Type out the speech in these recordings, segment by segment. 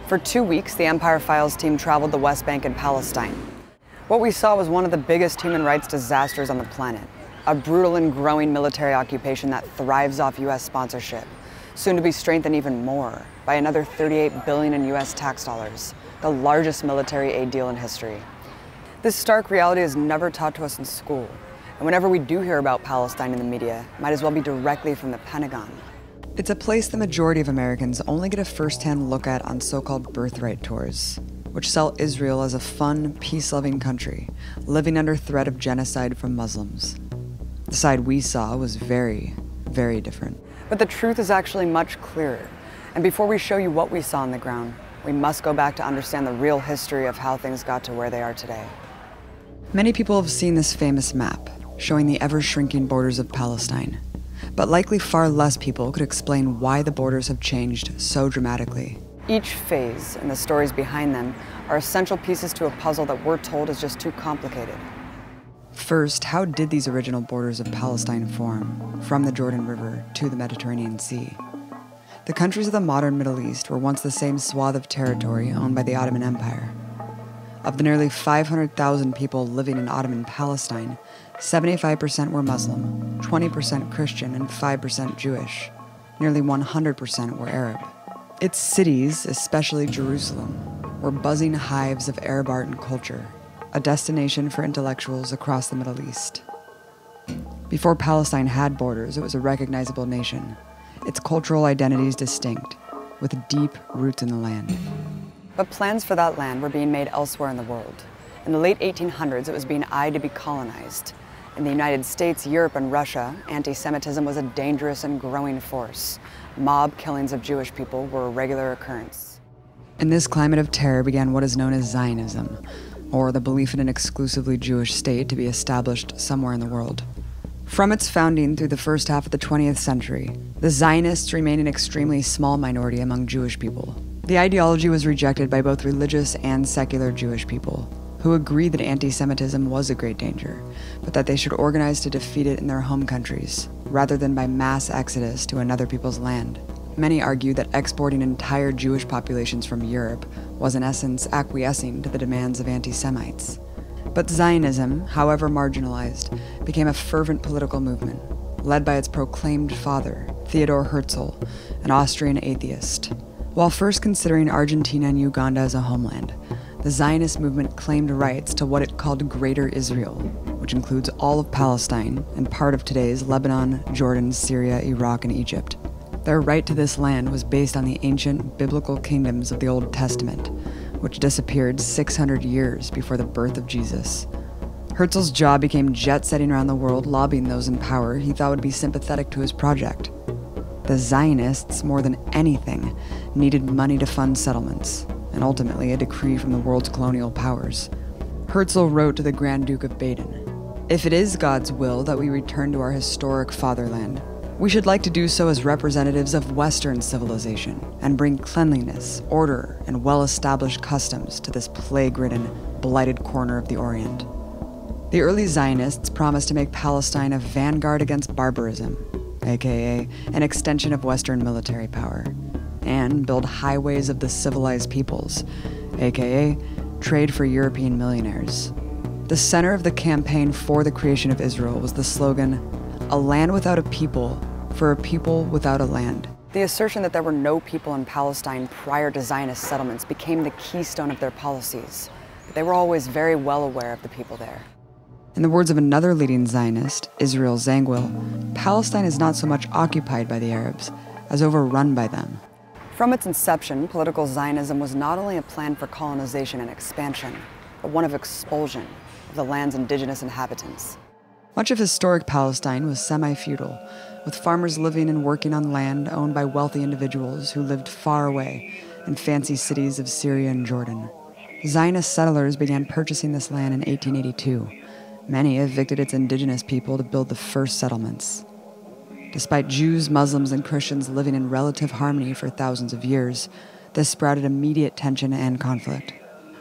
For 2 weeks, the Empire Files team traveled the West Bank and Palestine. What we saw was one of the biggest human rights disasters on the planet, a brutal and growing military occupation that thrives off US sponsorship, soon to be strengthened even more by another $38 billion in US tax dollars, the largest military aid deal in history. This stark reality is never taught to us in school, and whenever we do hear about Palestine in the media, it might as well be directly from the Pentagon. It's a place the majority of Americans only get a first-hand look at on so-called birthright tours, which sell Israel as a fun, peace-loving country, living under threat of genocide from Muslims. The side we saw was very, very different. But the truth is actually much clearer. And before we show you what we saw on the ground, we must go back to understand the real history of how things got to where they are today. Many people have seen this famous map, showing the ever-shrinking borders of Palestine. But likely far less people could explain why the borders have changed so dramatically. Each phase and the stories behind them are essential pieces to a puzzle that we're told is just too complicated. First, how did these original borders of Palestine form, from the Jordan River to the Mediterranean Sea? The countries of the modern Middle East were once the same swath of territory owned by the Ottoman Empire. Of the nearly 500,000 people living in Ottoman Palestine, 75% were Muslim, 20% Christian, and 5% Jewish. Nearly 100% were Arab. Its cities, especially Jerusalem, were buzzing hives of Arab art and culture, a destination for intellectuals across the Middle East. Before Palestine had borders, it was a recognizable nation, its cultural identities distinct, with deep roots in the land. But plans for that land were being made elsewhere in the world. In the late 1800s, it was being eyed to be colonized. In the United States, Europe, and Russia, anti-Semitism was a dangerous and growing force. Mob killings of Jewish people were a regular occurrence. In this climate of terror began what is known as Zionism, or the belief in an exclusively Jewish state to be established somewhere in the world. From its founding through the first half of the 20th century, the Zionists remained an extremely small minority among Jewish people. The ideology was rejected by both religious and secular Jewish people, who agreed that anti-Semitism was a great danger, but that they should organize to defeat it in their home countries, rather than by mass exodus to another people's land. Many argue that exporting entire Jewish populations from Europe was in essence acquiescing to the demands of anti-Semites. But Zionism, however marginalized, became a fervent political movement, led by its proclaimed father, Theodor Herzl, an Austrian atheist. While first considering Argentina and Uganda as a homeland, the Zionist movement claimed rights to what it called Greater Israel, which includes all of Palestine and part of today's Lebanon, Jordan, Syria, Iraq, and Egypt. Their right to this land was based on the ancient biblical kingdoms of the Old Testament, which disappeared 600 years before the birth of Jesus. Herzl's job became jet-setting around the world, lobbying those in power he thought would be sympathetic to his project. The Zionists, more than anything, needed money to fund settlements, and ultimately a decree from the world's colonial powers. Herzl wrote to the Grand Duke of Baden, "If it is God's will that we return to our historic fatherland, we should like to do so as representatives of Western civilization and bring cleanliness, order, and well-established customs to this plague-ridden, blighted corner of the Orient." The early Zionists promised to make Palestine a vanguard against barbarism, aka an extension of Western military power, and build highways of the civilized peoples, aka trade for European millionaires. The center of the campaign for the creation of Israel was the slogan, "A land without a people, for a people without a land." The assertion that there were no people in Palestine prior to Zionist settlements became the keystone of their policies, but they were always very well aware of the people there. In the words of another leading Zionist, Israel Zangwill, Palestine is not so much occupied by the Arabs as overrun by them. From its inception, political Zionism was not only a plan for colonization and expansion, but one of expulsion of the land's indigenous inhabitants. Much of historic Palestine was semi-feudal, with farmers living and working on land owned by wealthy individuals who lived far away and fancy cities of Syria and Jordan. Zionist settlers began purchasing this land in 1882. Many evicted its indigenous people to build the first settlements. Despite Jews, Muslims, and Christians living in relative harmony for thousands of years, this sprouted immediate tension and conflict.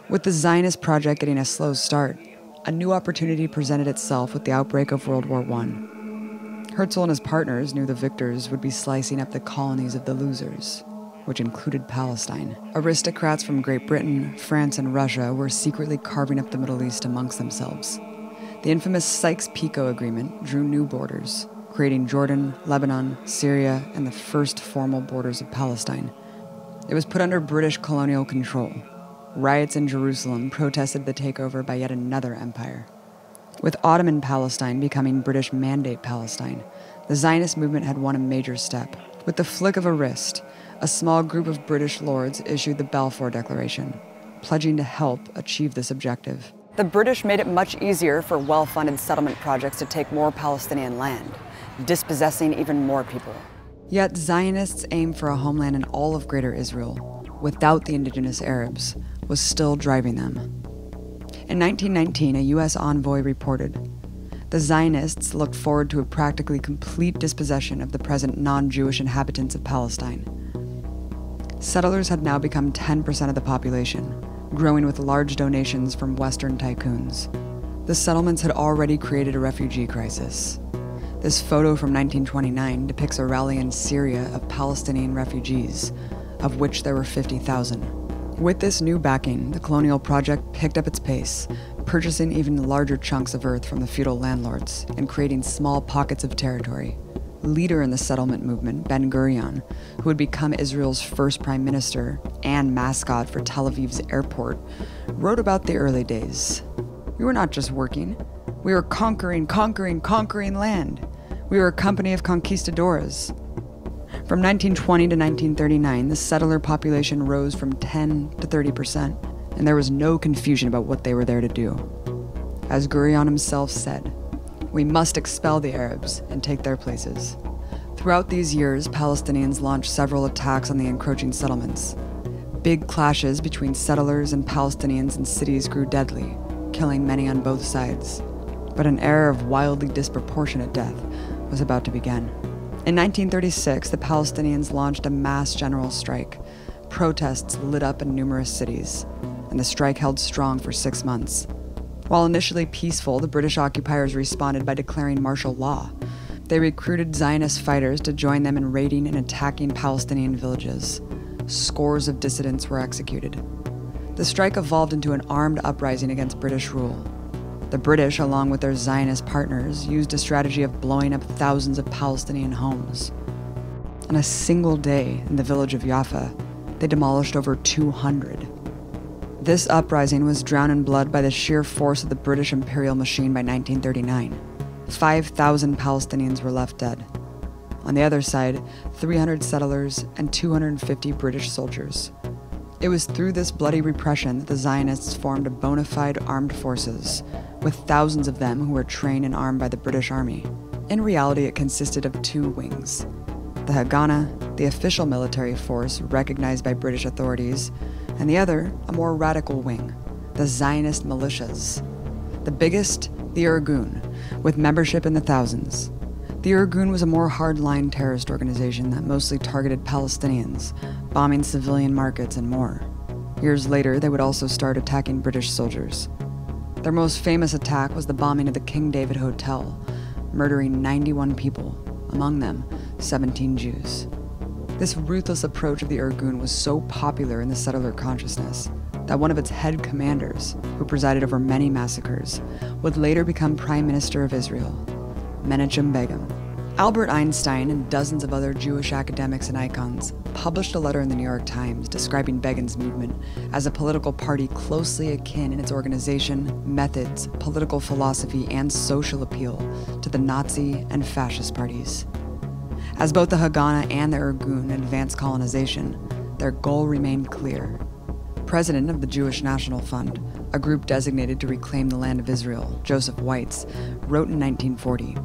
With the Zionist project getting a slow start, a new opportunity presented itself with the outbreak of World War I. Herzl and his partners knew the victors would be slicing up the colonies of the losers, which included Palestine. Aristocrats from Great Britain, France, and Russia were secretly carving up the Middle East amongst themselves. The infamous Sykes-Picot Agreement drew new borders, creating Jordan, Lebanon, Syria, and the first formal borders of Palestine. It was put under British colonial control. Riots in Jerusalem protested the takeover by yet another empire. With Ottoman Palestine becoming British Mandate Palestine, the Zionist movement had won a major step. With the flick of a wrist, a small group of British lords issued the Balfour Declaration, pledging to help achieve this objective. The British made it much easier for well-funded settlement projects to take more Palestinian land, dispossessing even more people. Yet Zionists' aim for a homeland in all of Greater Israel, without the indigenous Arabs, was still driving them. In 1919, a U.S. envoy reported, the Zionists looked forward to a practically complete dispossession of the present non-Jewish inhabitants of Palestine. Settlers had now become 10% of the population, growing with large donations from Western tycoons. The settlements had already created a refugee crisis. This photo from 1929 depicts a rally in Syria of Palestinian refugees, of which there were 50,000. With this new backing, the colonial project picked up its pace, purchasing even larger chunks of earth from the feudal landlords and creating small pockets of territory. Leader in the settlement movement, Ben-Gurion, who would become Israel's first prime minister and mascot for Tel Aviv's airport, wrote about the early days. We were not just working. We were conquering land. We were a company of conquistadors. From 1920 to 1939, the settler population rose from 10 to 30%, and there was no confusion about what they were there to do. As Gurion himself said, we must expel the Arabs and take their places. Throughout these years, Palestinians launched several attacks on the encroaching settlements. Big clashes between settlers and Palestinians in cities grew deadly, killing many on both sides. But an era of wildly disproportionate death was about to begin. In 1936, the Palestinians launched a mass general strike. Protests lit up in numerous cities, and the strike held strong for 6 months. While initially peaceful, the British occupiers responded by declaring martial law. They recruited Zionist fighters to join them in raiding and attacking Palestinian villages. Scores of dissidents were executed. The strike evolved into an armed uprising against British rule. The British, along with their Zionist partners, used a strategy of blowing up thousands of Palestinian homes. On a single day in the village of Jaffa, they demolished over 200. This uprising was drowned in blood by the sheer force of the British imperial machine by 1939. 5,000 Palestinians were left dead. On the other side, 300 settlers and 250 British soldiers. It was through this bloody repression that the Zionists formed a bona fide armed forces, with thousands of them who were trained and armed by the British Army. In reality, it consisted of 2 wings. The Haganah, the official military force recognized by British authorities, and the other, a more radical wing, the Zionist militias. The biggest, the Irgun, with membership in the thousands. The Irgun was a more hardline terrorist organization that mostly targeted Palestinians, bombing civilian markets and more. Years later, they would also start attacking British soldiers. Their most famous attack was the bombing of the King David Hotel, murdering 91 people, among them 17 Jews. This ruthless approach of the Irgun was so popular in the settler consciousness that one of its head commanders, who presided over many massacres, would later become Prime Minister of Israel, Menachem Begin. Albert Einstein and dozens of other Jewish academics and icons published a letter in the New York Times describing Begin's movement as a political party closely akin in its organization, methods, political philosophy, and social appeal to the Nazi and fascist parties. As both the Haganah and the Irgun advanced colonization, their goal remained clear. President of the Jewish National Fund, a group designated to reclaim the land of Israel, Joseph Weitz, wrote in 1940,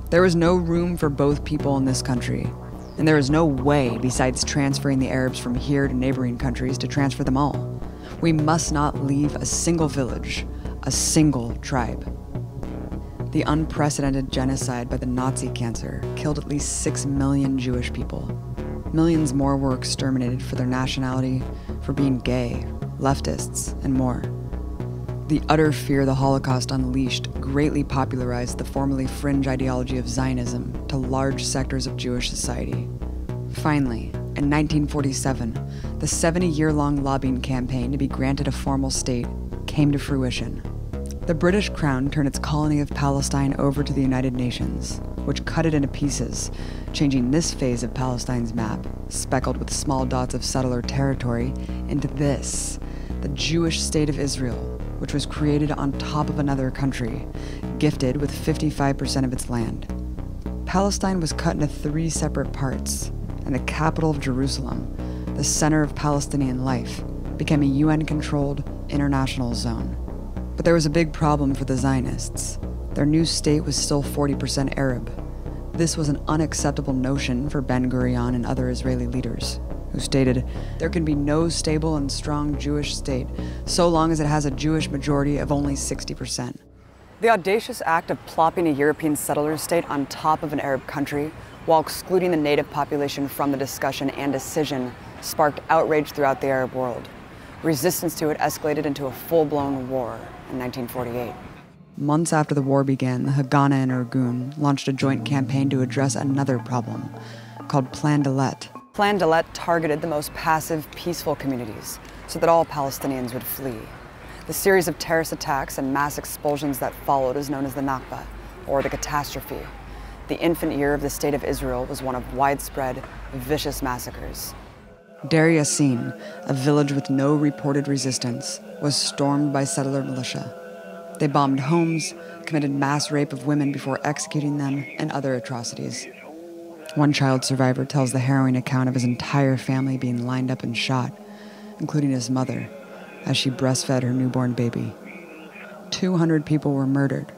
"There is no room for both people in this country. And there is no way, besides transferring the Arabs from here to neighboring countries, to transfer them all. We must not leave a single village, a single tribe. The unprecedented genocide by the Nazi cancer killed at least 6 million Jewish people. Millions more were exterminated for their nationality, for being gay, leftists, and more. The utter fear the Holocaust unleashed greatly popularized the formerly fringe ideology of Zionism to large sectors of Jewish society. Finally, in 1947, the 70-year-long lobbying campaign to be granted a formal state came to fruition. The British Crown turned its colony of Palestine over to the United Nations, which cut it into pieces, changing this phase of Palestine's map, speckled with small dots of settler territory, into this, the Jewish state of Israel, which was created on top of another country, gifted with 55% of its land. Palestine was cut into 3 separate parts, and the capital of Jerusalem, the center of Palestinian life, became a UN-controlled international zone. But there was a big problem for the Zionists. Their new state was still 40% Arab. This was an unacceptable notion for Ben-Gurion and other Israeli leaders, who stated, "There can be no stable and strong Jewish state so long as it has a Jewish majority of only 60%. The audacious act of plopping a European settler state on top of an Arab country while excluding the native population from the discussion and decision sparked outrage throughout the Arab world. Resistance to it escalated into a full-blown war in 1948. Months after the war began, the Haganah and Irgun launched a joint campaign to address another problem, called Plan Dalet. Plan Dalet targeted the most passive, peaceful communities so that all Palestinians would flee. The series of terrorist attacks and mass expulsions that followed is known as the Nakba, or the catastrophe. The infant year of the State of Israel was one of widespread, vicious massacres. Deir Yassin, a village with no reported resistance, was stormed by settler militia. They bombed homes, committed mass rape of women before executing them, and other atrocities. One child survivor tells the harrowing account of his entire family being lined up and shot, including his mother, as she breastfed her newborn baby. 200 people were murdered.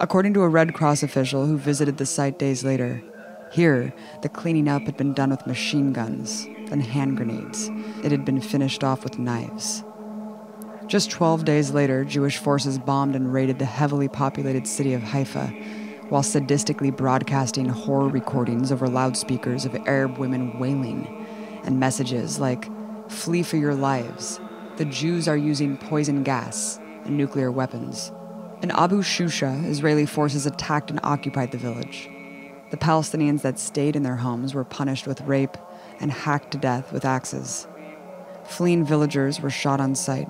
According to a Red Cross official who visited the site days later, here, the cleaning up had been done with machine guns, then hand grenades. It had been finished off with knives. Just 12 days later, Jewish forces bombed and raided the heavily populated city of Haifa, while sadistically broadcasting horror recordings over loudspeakers of Arab women wailing, and messages like, "Flee for your lives. The Jews are using poison gas and nuclear weapons." In Abu Shusha, Israeli forces attacked and occupied the village. The Palestinians that stayed in their homes were punished with rape and hacked to death with axes. Fleeing villagers were shot on sight.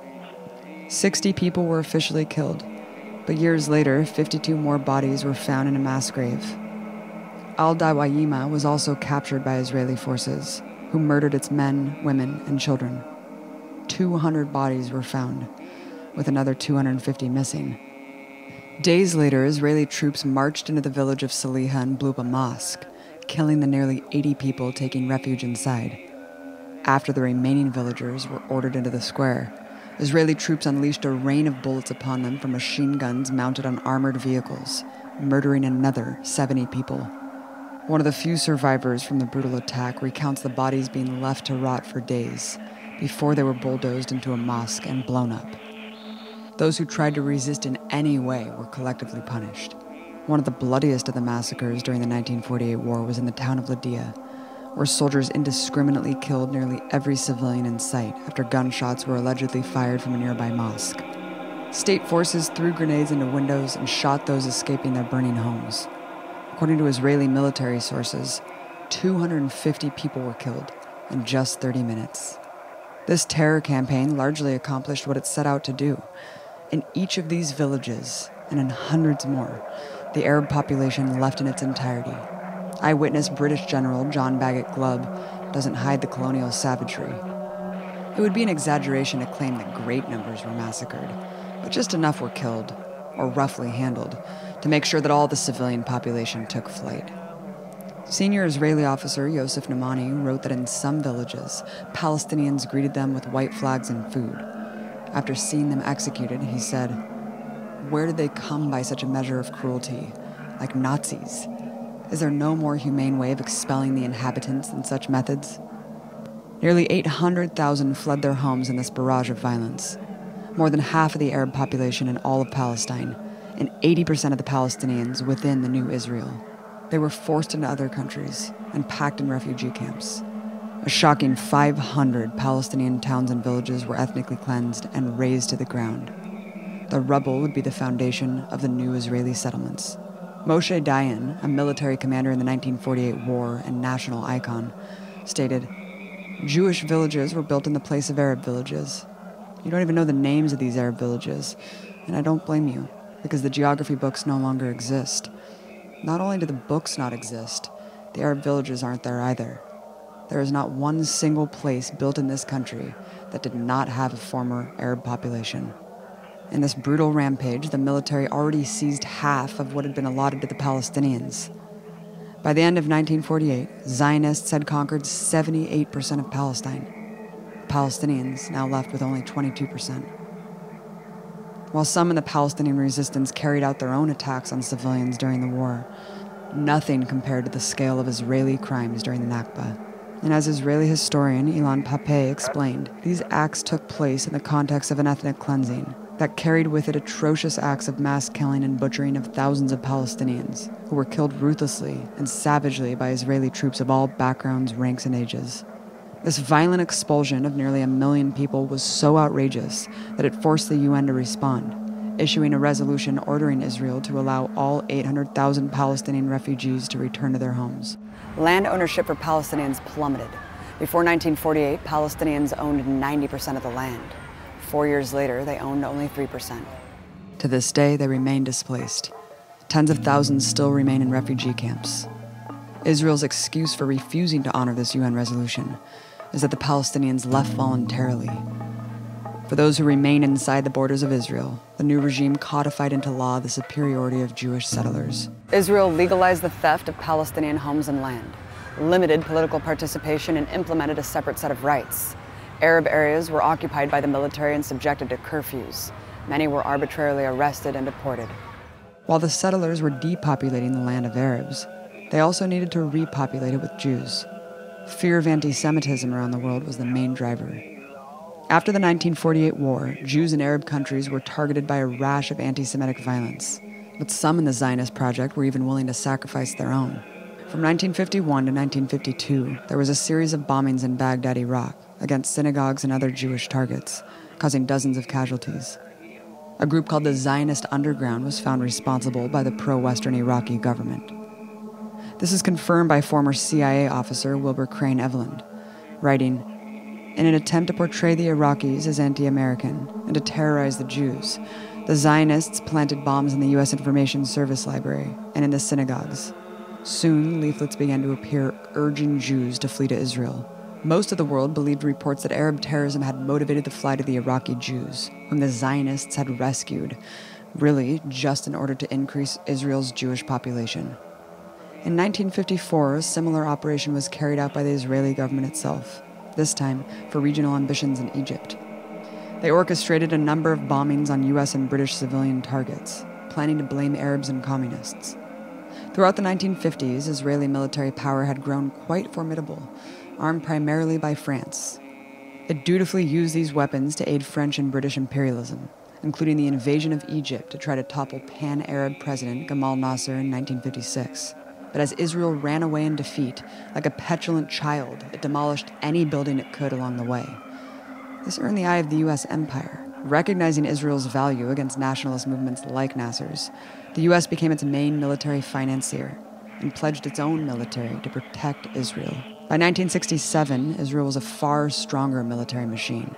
60 people were officially killed, but years later, 52 more bodies were found in a mass grave. Al-Dawayima was also captured by Israeli forces, who murdered its men, women, and children. 200 bodies were found, with another 250 missing. Days later, Israeli troops marched into the village of Saliha and blew up a mosque, killing the nearly 80 people taking refuge inside. After the remaining villagers were ordered into the square, Israeli troops unleashed a rain of bullets upon them from machine guns mounted on armored vehicles, murdering another 70 people. One of the few survivors from the brutal attack recounts the bodies being left to rot for days before they were bulldozed into a mosque and blown up. Those who tried to resist in any way were collectively punished. One of the bloodiest of the massacres during the 1948 war was in the town of Ladia, where soldiers indiscriminately killed nearly every civilian in sight after gunshots were allegedly fired from a nearby mosque. State forces threw grenades into windows and shot those escaping their burning homes. According to Israeli military sources, 250 people were killed in just 30 minutes. This terror campaign largely accomplished what it set out to do. In each of these villages, and in hundreds more, the Arab population left in its entirety. Eyewitness British General John Bagot Glubb doesn't hide the colonial savagery. It would be an exaggeration to claim that great numbers were massacred, but just enough were killed, or roughly handled, to make sure that all the civilian population took flight. Senior Israeli officer Yosef Namani wrote that in some villages, Palestinians greeted them with white flags and food. After seeing them executed, he said, "Where did they come by such a measure of cruelty? Like Nazis. Is there no more humane way of expelling the inhabitants than such methods? Nearly 800,000 fled their homes in this barrage of violence. More than half of the Arab population in all of Palestine, and 80% of the Palestinians within the new Israel. They were forced into other countries and packed in refugee camps. A shocking 500 Palestinian towns and villages were ethnically cleansed and razed to the ground. The rubble would be the foundation of the new Israeli settlements. Moshe Dayan, a military commander in the 1948 war and national icon, stated, "Jewish villages were built in the place of Arab villages. You don't even know the names of these Arab villages, and I don't blame you, because the geography books no longer exist. Not only do the books not exist, the Arab villages aren't there either. There is not one single place built in this country that did not have a former Arab population." In this brutal rampage, the military already seized half of what had been allotted to the Palestinians. By the end of 1948, Zionists had conquered 78% of Palestine. Palestinians now left with only 22%. While some in the Palestinian resistance carried out their own attacks on civilians during the war, nothing compared to the scale of Israeli crimes during the Nakba. And as Israeli historian Ilan Pappé explained, these acts took place in the context of an ethnic cleansing that carried with it atrocious acts of mass killing and butchering of thousands of Palestinians, who were killed ruthlessly and savagely by Israeli troops of all backgrounds, ranks, and ages. This violent expulsion of nearly 1 million people was so outrageous that it forced the UN to respond, issuing a resolution ordering Israel to allow all 800,000 Palestinian refugees to return to their homes. Land ownership for Palestinians plummeted. Before 1948, Palestinians owned 90% of the land. 4 years later, they owned only 3%. To this day, they remain displaced. Tens of thousands still remain in refugee camps. Israel's excuse for refusing to honor this UN resolution is that the Palestinians left voluntarily. For those who remain inside the borders of Israel, the new regime codified into law the superiority of Jewish settlers. Israel legalized the theft of Palestinian homes and land, limited political participation, and implemented a separate set of rights. Arab areas were occupied by the military and subjected to curfews. Many were arbitrarily arrested and deported. While the settlers were depopulating the land of Arabs, they also needed to repopulate it with Jews. Fear of anti-Semitism around the world was the main driver. After the 1948 war, Jews in Arab countries were targeted by a rash of anti-Semitic violence, but some in the Zionist project were even willing to sacrifice their own. From 1951 to 1952, there was a series of bombings in Baghdad, Iraq, against synagogues and other Jewish targets, causing dozens of casualties. A group called the Zionist Underground was found responsible by the pro-Western Iraqi government. This is confirmed by former CIA officer Wilbur Crane Eveland, writing, "In an attempt to portray the Iraqis as anti-American and to terrorize the Jews, the Zionists planted bombs in the U.S. Information Service Library and in the synagogues. Soon, leaflets began to appear urging Jews to flee to Israel. Most of the world believed reports that Arab terrorism had motivated the flight of the Iraqi Jews, whom the Zionists had rescued, really just in order to increase Israel's Jewish population. In 1954, a similar operation was carried out by the Israeli government itself, this time for regional ambitions in Egypt. They orchestrated a number of bombings on U.S. and British civilian targets, planning to blame Arabs and communists. Throughout the 1950s, Israeli military power had grown quite formidable, armed primarily by France. It dutifully used these weapons to aid French and British imperialism, including the invasion of Egypt to try to topple pan-Arab president Gamal Nasser in 1956. But as Israel ran away in defeat, like a petulant child, it demolished any building it could along the way. This earned the eye of the U.S. empire. Recognizing Israel's value against nationalist movements like Nasser's, the U.S. became its main military financier and pledged its own military to protect Israel. By 1967, Israel was a far stronger military machine,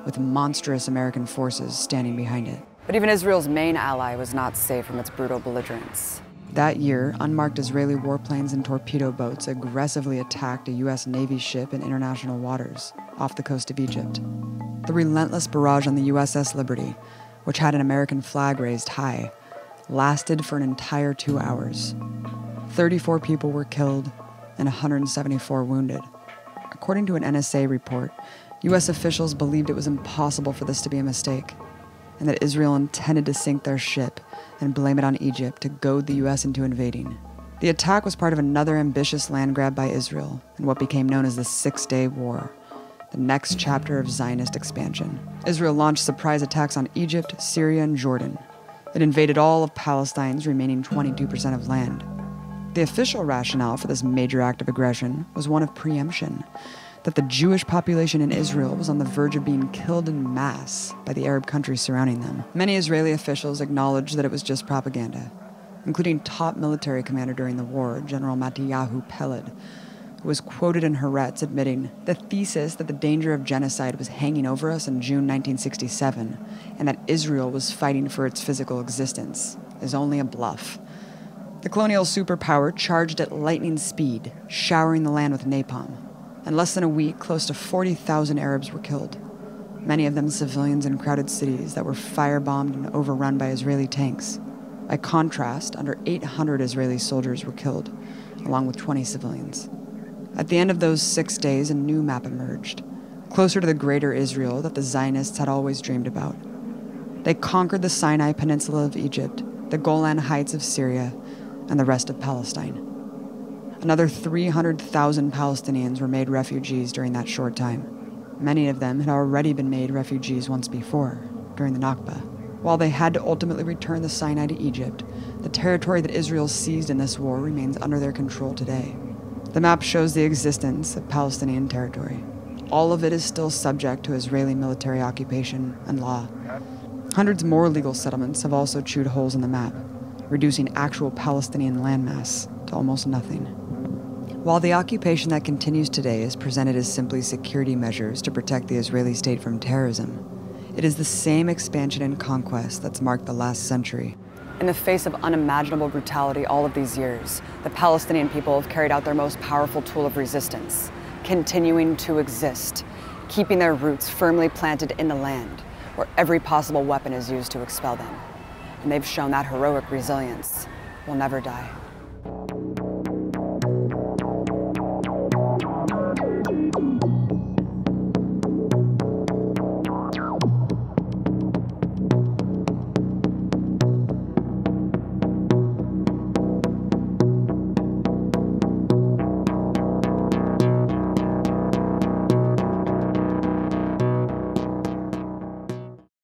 with monstrous American forces standing behind it. But even Israel's main ally was not safe from its brutal belligerents. That year, unmarked Israeli warplanes and torpedo boats aggressively attacked a U.S. Navy ship in international waters off the coast of Egypt. The relentless barrage on the USS Liberty, which had an American flag raised high, lasted for an entire 2 hours. 34 people were killed and 174 wounded. According to an NSA report, U.S. officials believed it was impossible for this to be a mistake, and that Israel intended to sink their ship and blame it on Egypt to goad the U.S. into invading. The attack was part of another ambitious land grab by Israel in what became known as the Six-Day War, the next chapter of Zionist expansion. Israel launched surprise attacks on Egypt, Syria, and Jordan. It invaded all of Palestine's remaining 22% of land. The official rationale for this major act of aggression was one of preemption, that the Jewish population in Israel was on the verge of being killed en masse by the Arab countries surrounding them. Many Israeli officials acknowledged that it was just propaganda, including top military commander during the war, General Mattiyahu Peled, who was quoted in Haaretz admitting, "The thesis that the danger of genocide was hanging over us in June 1967 and that Israel was fighting for its physical existence is only a bluff." The colonial superpower charged at lightning speed, showering the land with napalm. In less than a week, close to 40,000 Arabs were killed, many of them civilians in crowded cities that were firebombed and overrun by Israeli tanks. By contrast, under 800 Israeli soldiers were killed, along with 20 civilians. At the end of those 6 days, a new map emerged, closer to the greater Israel that the Zionists had always dreamed about. They conquered the Sinai Peninsula of Egypt, the Golan Heights of Syria, and the rest of Palestine. Another 300,000 Palestinians were made refugees during that short time. Many of them had already been made refugees once before, during the Nakba. While they had to ultimately return the Sinai to Egypt, the territory that Israel seized in this war remains under their control today. The map shows the existence of Palestinian territory. All of it is still subject to Israeli military occupation and law. Hundreds more legal settlements have also chewed holes in the map, reducing actual Palestinian landmass to almost nothing. While the occupation that continues today is presented as simply security measures to protect the Israeli state from terrorism, it is the same expansion and conquest that's marked the last century. In the face of unimaginable brutality all of these years, the Palestinian people have carried out their most powerful tool of resistance, continuing to exist, keeping their roots firmly planted in the land, where every possible weapon is used to expel them. And they've shown that heroic resilience will never die.